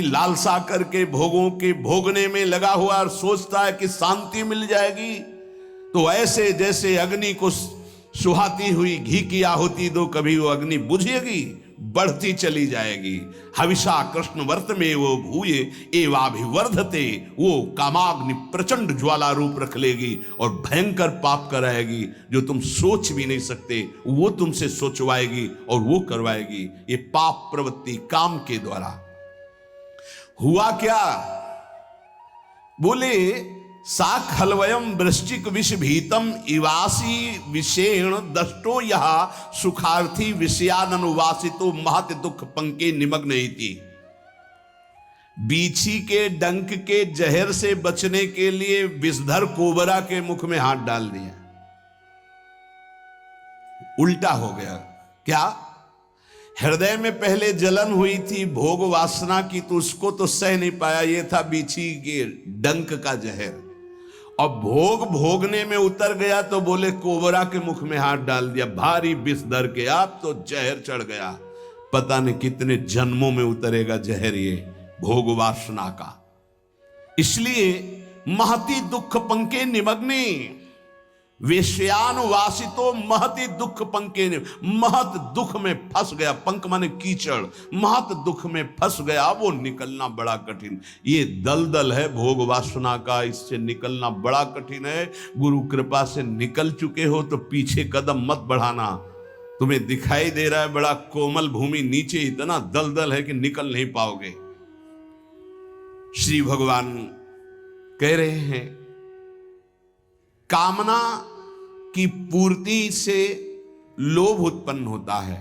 लालसा करके भोगों के भोगने में लगा हुआ और सोचता है कि शांति मिल जाएगी, तो ऐसे जैसे अग्नि को सुहाती हुई घी की आहुति दो, कभी वो अग्नि बुझेगी, बढ़ती चली जाएगी। हविषा कृष्ण वर्त में वो भूये एवाभिवर्धते, वो कामाग्नि प्रचंड ज्वाला रूप रख लेगी और भयंकर पाप कराएगी जो तुम सोच भी नहीं सकते, वो तुमसे सोचवाएगी और वो करवाएगी। ये पाप प्रवृत्ति काम के द्वारा। हुआ क्या? बोले सा खलवयम वृश्चिक विष भीतम इवासी विषेण दष्टो यह सुखार्थी विषयानुवासितो महत दुख पंके निमग्न इति। बीछी के डंक के जहर से बचने के लिए विषधर कोबरा के मुख में हाथ डाल दिया। उल्टा हो गया। क्या? हृदय में पहले जलन हुई थी भोग वासना की, तो उसको तो सह नहीं पाया, ये था बीछी के डंक का जहर। और भोग भोगने में उतर गया तो बोले कोबरा के मुख में हाथ डाल दिया, भारी विष धर के, आप तो जहर चढ़ गया। पता नहीं कितने जन्मों में उतरेगा जहर ये भोग वासना का। इसलिए महती दुख पंके निमग्ने वेश्यानुवासितो महति दुख पंके, महत दुख में फंस गया। पंक माने कीचड़, महत दुख में फंस गया, वो निकलना बड़ा कठिन। ये दलदल है भोग वासना का, इससे निकलना बड़ा कठिन है। गुरु कृपा से निकल चुके हो तो पीछे कदम मत बढ़ाना। तुम्हें दिखाई दे रहा है बड़ा कोमल भूमि, नीचे इतना दलदल है कि निकल नहीं पाओगे। श्री भगवान कह रहे हैं कामना की पूर्ति से लोभ उत्पन्न होता है।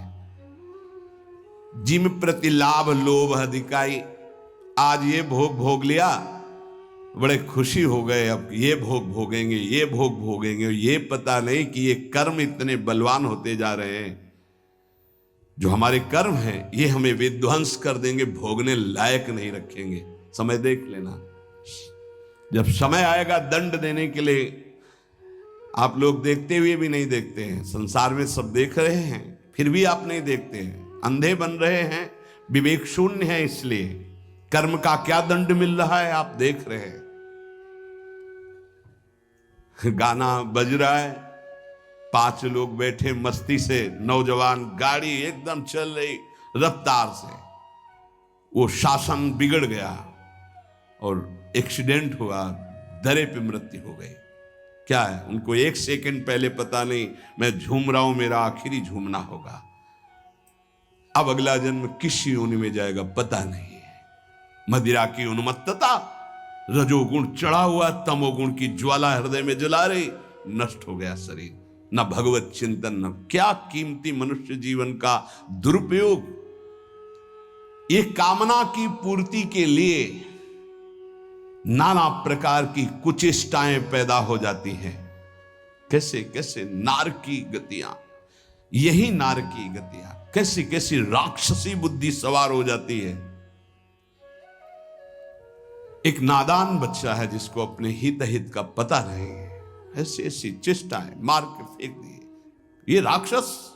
जिम प्रति लाभ लोभ अधिकाई। आज ये भोग भोग लिया, बड़े खुशी हो गए, अब ये भोग भोगेंगे, ये भोग भोगेंगे। ये पता नहीं कि ये कर्म इतने बलवान होते जा रहे हैं। जो हमारे कर्म हैं ये हमें विध्वंस कर देंगे, भोगने लायक नहीं रखेंगे। समय देख लेना, जब समय आएगा दंड देने के लिए। आप लोग देखते हुए भी नहीं देखते हैं, संसार में सब देख रहे हैं, फिर भी आप नहीं देखते हैं, अंधे बन रहे हैं, विवेक शून्य है। इसलिए कर्म का क्या दंड मिल रहा है आप देख रहे हैं। गाना बज रहा है, 5 लोग बैठे मस्ती से, नौजवान, गाड़ी एकदम चल रही रफ्तार से, वो शासन बिगड़ गया और एक्सीडेंट हुआ, दरे पे मृत्यु हो गई। क्या है? उनको 1 सेकंड पहले पता नहीं मैं झूम रहा हूं, मेरा आखिरी झूमना होगा, अब अगला जन्म किस योनि में जाएगा पता नहीं है। मदिरा की उन्मत्तता, रजोगुण चढ़ा हुआ, तमोगुण की ज्वाला हृदय में जला रही, नष्ट हो गया शरीर। न भगवत चिंतन, न क्या कीमती मनुष्य जीवन का दुरुपयोग। ये कामना की पूर्ति के लिए नाना प्रकार की कुचेष्टाएं पैदा हो जाती हैं। कैसे कैसे नार की गतियां, यही नार की गतियां, कैसी कैसी राक्षसी बुद्धि सवार हो जाती है। एक नादान बच्चा है जिसको अपने हित हित का पता नहीं, ऐसी ऐसी चेष्टाएं मार के फेंक दिए। ये राक्षस,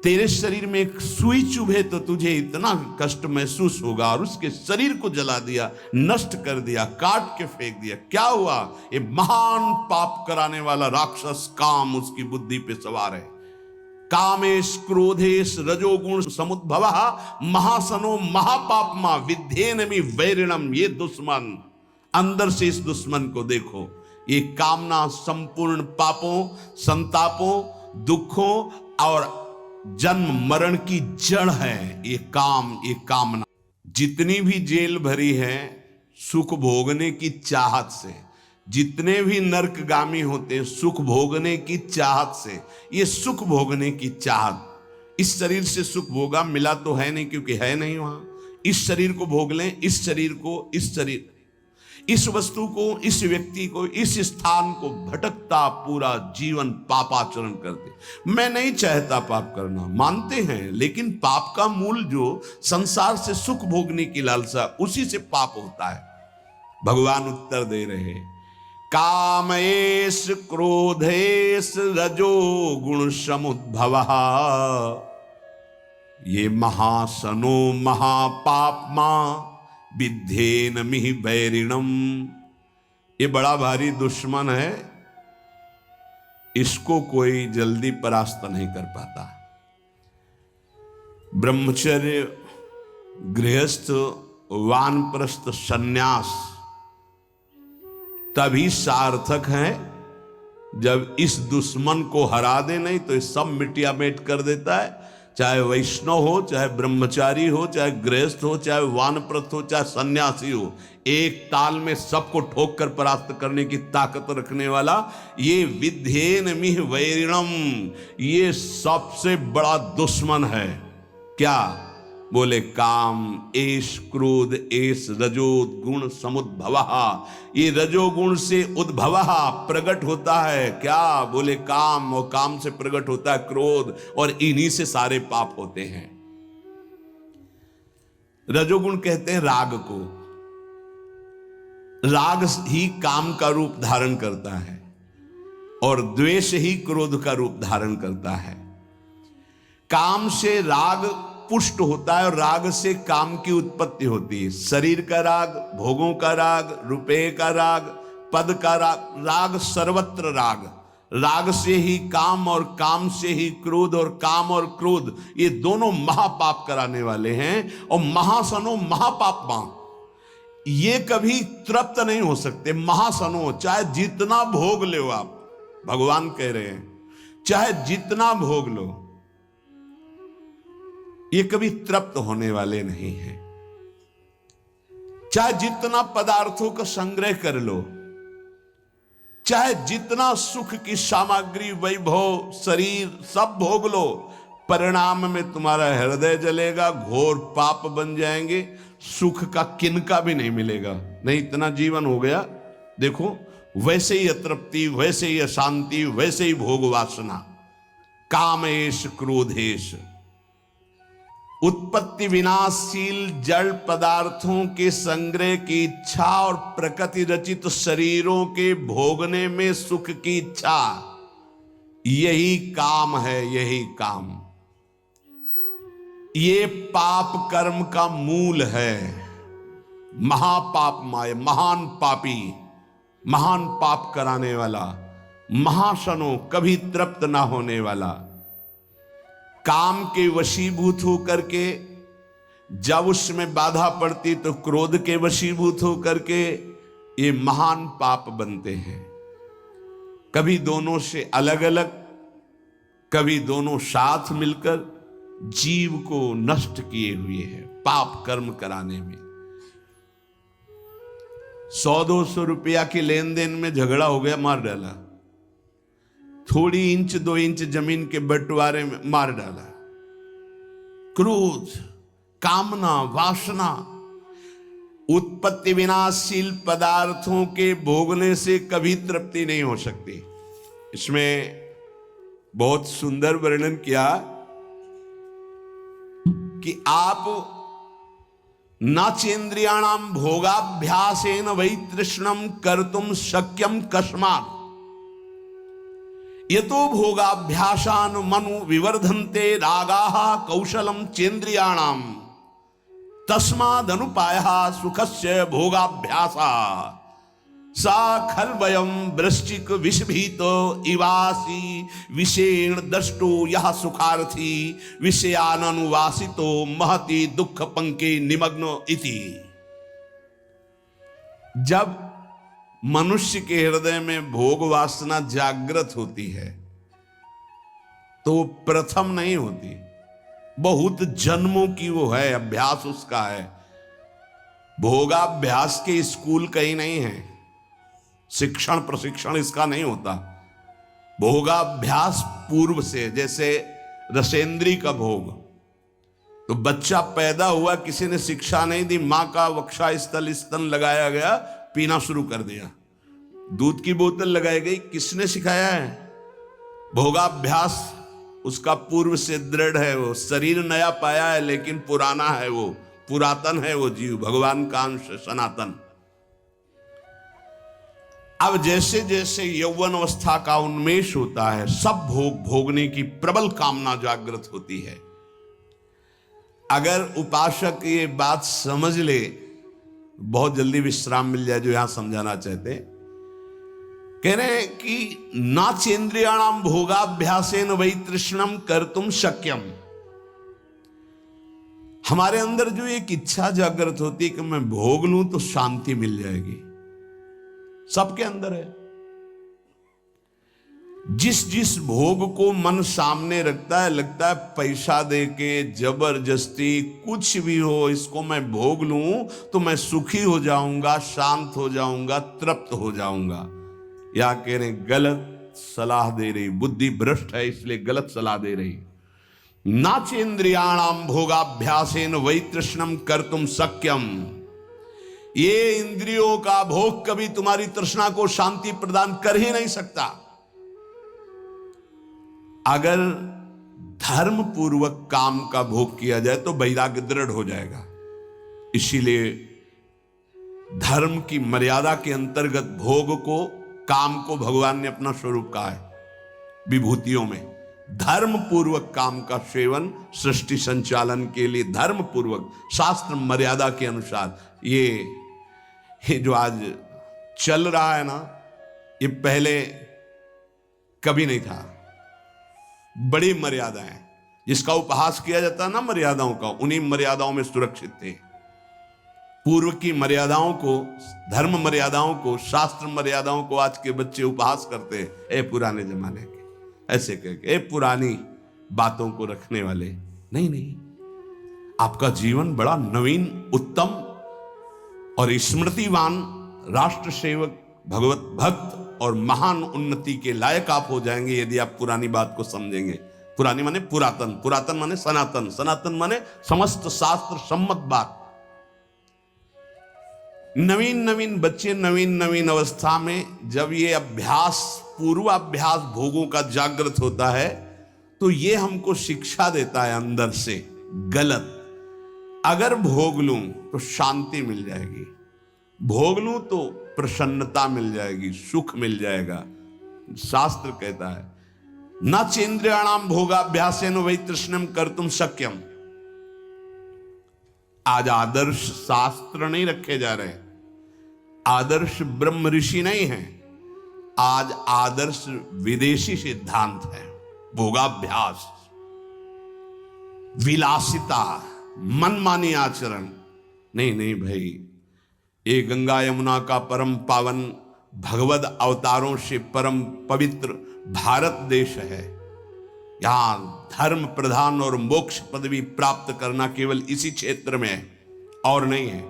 तेरे शरीर में एक सुई चुभे तो तुझे इतना कष्ट महसूस होगा, और उसके शरीर को जला दिया, नष्ट कर दिया, काट के फेंक दिया। क्या हुआ? ये महान पाप कराने वाला राक्षस काम उसकी बुद्धि पे सवार है। कामेश क्रोधेश रजोगुण समुद्भव महासनो महापापमा विध्येनमि वैरिणम। ये दुश्मन, अंदर से इस दुश्मन को देखो। ये कामना संपूर्ण पापों, संतापों, दुखों और जन्म मरण की जड़ है। ये काम, ये कामना। जितनी भी जेल भरी है सुख भोगने की चाहत से, जितने भी नरकगामी होते हैं सुख भोगने की चाहत से। ये सुख भोगने की चाहत, इस शरीर से सुख भोगा मिला तो है नहीं, क्योंकि है नहीं वहां। इस शरीर को भोग लें, इस शरीर को, इस शरीर, इस वस्तु को, इस व्यक्ति को, इस स्थान को, भटकता पूरा जीवन पापाचरण करते। मैं नहीं चाहता पाप करना, मानते हैं, लेकिन पाप का मूल जो संसार से सुख भोगने की लालसा, उसी से पाप होता है। भगवान उत्तर दे रहे, कामेश क्रोधेश रजो गुण समुद्भव ये महासनो महापापमा विद्धेन मिहि वैरिणम। ये बड़ा भारी दुश्मन है, इसको कोई जल्दी परास्त नहीं कर पाता। ब्रह्मचर्य, गृहस्थ, वानप्रस्थ, सन्यास तभी सार्थक है जब इस दुश्मन को हरा दे, नहीं तो सब मिटिया मेट कर देता है। चाहे वैष्णव हो, चाहे ब्रह्मचारी हो, चाहे गृहस्थ हो, चाहे वानप्रस्थ हो, चाहे सन्यासी हो, एक ताल में सबको ठोक कर परास्त करने की ताकत रखने वाला ये विद्धेन मिह वैरिणम, ये सबसे बड़ा दुश्मन है। क्या बोले? काम, एष क्रोध, एष रजोगुण समुद्भवः। ये रजोगुण से उद्भवः प्रकट होता है। क्या बोले? काम, और काम से प्रकट होता है क्रोध, और इन्हीं से सारे पाप होते हैं। रजोगुण कहते हैं राग को। राग ही काम का रूप धारण करता है और द्वेष ही क्रोध का रूप धारण करता है। काम से राग पुष्ट होता है और राग से काम की उत्पत्ति होती है। शरीर का राग, भोगों का राग, रुपये का राग, पद का राग, राग सर्वत्र राग। राग से ही काम और काम से ही क्रोध, और काम और क्रोध ये दोनों महापाप कराने वाले हैं। और महासनो महापापमा, ये कभी तृप्त नहीं हो सकते। महासनो, चाहे जितना भोग लो आप, भगवान कह रहे हैं चाहे जितना भोग लो, ये कभी तृप्त होने वाले नहीं हैं। चाहे जितना पदार्थों का संग्रह कर लो, चाहे जितना सुख की सामग्री, वैभव, शरीर सब भोग लो, परिणाम में तुम्हारा हृदय जलेगा, घोर पाप बन जाएंगे, सुख का किनका भी नहीं मिलेगा। नहीं, इतना जीवन हो गया, देखो वैसे ही अतृप्ति, वैसे ही अशांति, वैसे ही भोग वासना। कामेश क्रोधेश, उत्पत्ति विनाशशील जड़ पदार्थों के संग्रह की इच्छा और प्रकृति रचित शरीरों के भोगने में सुख की इच्छा, यही काम है, यही काम। ये पाप कर्म का मूल है। महापाप माय, महान पापी, महान पाप कराने वाला, महाशनो, कभी तृप्त ना होने वाला, काम के वशीभूत होकर के, जब उसमें बाधा पड़ती तो क्रोध के वशीभूत होकर के ये महान पाप बनते हैं। कभी दोनों से अलग अलग, कभी दोनों साथ मिलकर जीव को नष्ट किए हुए हैं पाप कर्म कराने में। 100-200 रुपया के लेन देन में झगड़ा हो गया, मार डाला। थोड़ी इंच 2 इंच जमीन के बंटवारे में मार डाला। क्रोध, कामना, वासना, उत्पत्ति विनाशशील पदार्थों के भोगने से कभी तृप्ति नहीं हो सकती। इसमें बहुत सुंदर वर्णन किया कि आप नाचेन्द्रियाणाम भोगाभ्यासेन वै तृष्णम कर्तुम शक्यम कस्मात् यतो भोगाभ्यासान मनु विवर्धन्ते रागाः कौशलम चेन्द्रियाणाम तस्मादनुपायः सुखस्य भोगाभ्यासा सा खल्वयम वृश्चिक विषभीतो इवासी विषेण दष्टो यह सुखार्थी विषयानुवासितो महति दुख पंके निमग्नो इति। जब मनुष्य के हृदय में भोग वासना जागृत होती है तो प्रथम नहीं होती, बहुत जन्मों की वो है, अभ्यास उसका है। भोगाभ्यास के स्कूल कहीं नहीं है, शिक्षण प्रशिक्षण इसका नहीं होता। भोगाभ्यास पूर्व से, जैसे रसेंद्री का भोग, तो बच्चा पैदा हुआ, किसी ने शिक्षा नहीं दी, मां का वक्षा स्थल स्तन लगाया गया, पीना शुरू कर दिया, दूध की बोतल लगाई गई, किसने सिखाया है? भोगाभ्यास उसका पूर्व से दृढ़ है। वो शरीर नया पाया है लेकिन पुराना है, वो पुरातन है, वो जीव भगवान का अंश सनातन। अब जैसे जैसे यौवन अवस्था का उन्मेष होता है, सब भोग भोगने की प्रबल कामना जागृत होती है। अगर उपासक ये बात समझ ले, बहुत जल्दी विश्राम मिल जाए। जो यहां समझाना चाहते हैं, कह रहे हैं कि नाचेन्द्रियाणाम भोगाभ्यासेन वै तृष्णम कर्तुम शक्यम। हमारे अंदर जो एक इच्छा जागृत होती है कि मैं भोग लूं तो शांति मिल जाएगी, सबके अंदर है। जिस जिस भोग को मन सामने रखता है, लगता है पैसा देके जबरदस्ती कुछ भी हो, इसको मैं भोग लूं तो मैं सुखी हो जाऊंगा, शांत हो जाऊंगा, तृप्त हो जाऊंगा। या कह रहे गलत सलाह दे रही, बुद्धि भ्रष्ट है इसलिए गलत सलाह दे रही। नाचेन्द्रियाणाम भोगाभ्यासेन वै तृष्णम कर्तुम शक्यम। ये इंद्रियों का भोग कभी तुम्हारी तृष्णा को शांति प्रदान कर ही नहीं सकता। अगर धर्म पूर्वक काम का भोग किया जाए तो वैराग्य दृढ़ हो जाएगा। इसीलिए धर्म की मर्यादा के अंतर्गत भोग को, काम को भगवान ने अपना स्वरूप कहा है विभूतियों में। धर्म पूर्वक काम का सेवन सृष्टि संचालन के लिए धर्म पूर्वक, शास्त्र मर्यादा के अनुसार। ये जो आज चल रहा है ना, ये पहले कभी नहीं था। बड़ी मर्यादाएं, जिसका उपहास किया जाता है ना मर्यादाओं का, उन्हीं मर्यादाओं में सुरक्षित थे। पूर्व की मर्यादाओं को, धर्म मर्यादाओं को, शास्त्र मर्यादाओं को आज के बच्चे उपहास करते हैं। ए पुराने जमाने के, ऐसे करके, ए पुरानी बातों को रखने वाले। नहीं नहीं, आपका जीवन बड़ा नवीन, उत्तम और स्मृतिवान, राष्ट्र सेवक, भगवत भक्त और महान उन्नति के लायक आप हो जाएंगे यदि आप पुरानी बात को समझेंगे। पुरानी माने पुरातन, पुरातन माने सनातन, सनातन माने समस्त शास्त्र सम्मत बात। नवीन नवीन बच्चे नवीन नवीन अवस्था में जब ये अभ्यास, पूर्वाभ्यास भोगों का जागृत होता है तो ये हमको शिक्षा देता है अंदर से गलत। अगर भोग लूं तो शांति मिल जाएगी, भोग लूं तो प्रसन्नता मिल जाएगी, सुख मिल जाएगा। शास्त्र कहता है न चेन्द्रियाणाम भोगाभ्यासेन वै तृष्णम कर्तुम शक्यम। आज आदर्श शास्त्र नहीं रखे जा रहे, आदर्श ब्रह्म ऋषि नहीं है, आज आदर्श विदेशी सिद्धांत है। भोगाभ्यास, विलासिता, मनमानी आचरण। नहीं नहीं भाई, ये गंगा यमुना का परम पावन, भगवद अवतारों से परम पवित्र भारत देश है। यहां धर्म प्रधान और मोक्ष पदवी प्राप्त करना केवल इसी क्षेत्र में है और नहीं है।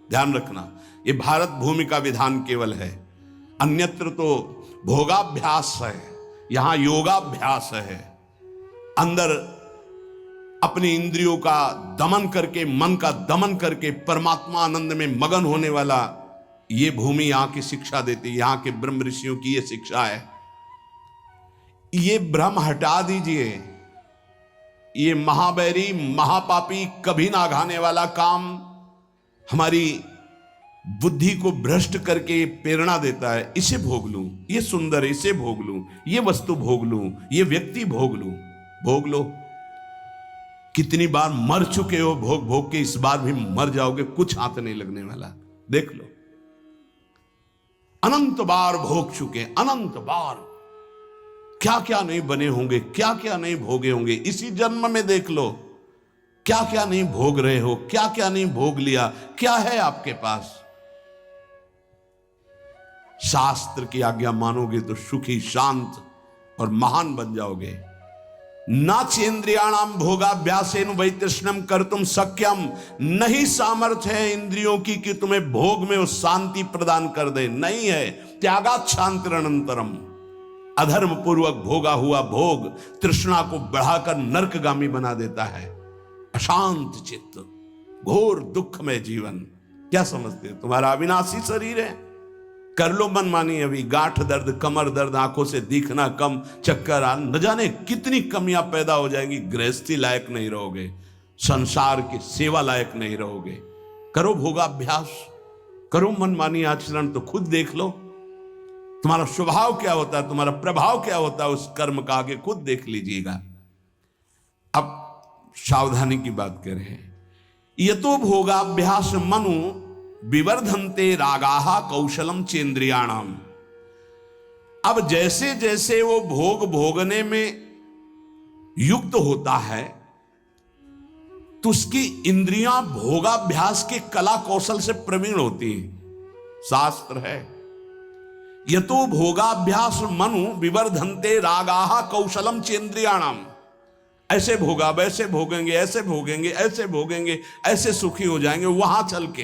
ध्यान रखना, ये भारत भूमि का विधान केवल है। अन्यत्र तो भोगाभ्यास है, यहां योगाभ्यास है। अंदर अपनी इंद्रियों का दमन करके, मन का दमन करके परमात्मा आनंद में मगन होने वाला ये भूमि यहां की शिक्षा देती है। यहां के ब्रह्म ऋषियों की ये शिक्षा है। ये भ्रम हटा दीजिए। ये महाबैरी, महापापी, कभी ना घाने वाला काम हमारी बुद्धि को भ्रष्ट करके प्रेरणा देता है। इसे भोग लूं, ये सुंदर है, इसे भोग लूं, ये वस्तु भोग लूं, ये व्यक्ति भोग लूं। भोग लो। कितनी बार मर चुके हो भोग भोग के, इस बार भी मर जाओगे, कुछ हाथ नहीं लगने वाला। देख लो, अनंत बार भोग चुके, अनंत बार। क्या क्या नहीं बने होंगे, क्या क्या नहीं भोगे होंगे। इसी जन्म में देख लो, क्या क्या नहीं भोग रहे हो, क्या क्या नहीं भोग लिया। क्या है आपके पास? शास्त्र की आज्ञा मानोगे तो सुखी, शांत और महान बन जाओगे। नाचेन्द्रियाणाम भोगाभ्यासेन वै तृष्णम कर्तुम शक्यम। नहीं सामर्थ्य है इंद्रियों की कि तुम्हें भोग में वो शांति प्रदान कर दे, नहीं है। त्यागात् शान्तिरनन्तरम। अधर्म पूर्वक भोगा हुआ भोग तृष्णा को बढ़ाकर नरकगामी बना देता है। अशांत चित्त, घोर दुख में जीवन। क्या समझते हो? तुम्हारा अविनाशी शरीर है, कर लो मनमानी। अभी गांठ दर्द, कमर दर्द, आंखों से दिखना कम, चक्कर आ, न जाने कितनी कमियां पैदा हो जाएंगी। गृहस्थी लायक नहीं रहोगे, संसार की सेवा लायक नहीं रहोगे। करो भोगाभ्यास, करो मनमानी आचरण, तो खुद देख लो तुम्हारा स्वभाव क्या होता है, तुम्हारा प्रभाव क्या होता है उस कर्म का। आगे खुद देख लीजिएगा। अब सावधानी की बात कर रहे हैं। यतो भोगाभ्यास मनु विवर्धन्ते रागाहा कौशलम चेन्द्रियाणाम। अब जैसे जैसे वो भोग भोगने में युक्त होता है तो उसकी इंद्रियां भोगाभ्यास के कला कौशल से प्रवीण होती हैं। शास्त्र है, यतो भोगाभ्यास मनु विवर्धन्ते रागाहा कौशलम चेन्द्रियाणाम। ऐसे भोगा, वैसे भोगेंगे, ऐसे भोगेंगे, ऐसे भोगेंगे, ऐसे सुखी हो जाएंगे, वहां चल के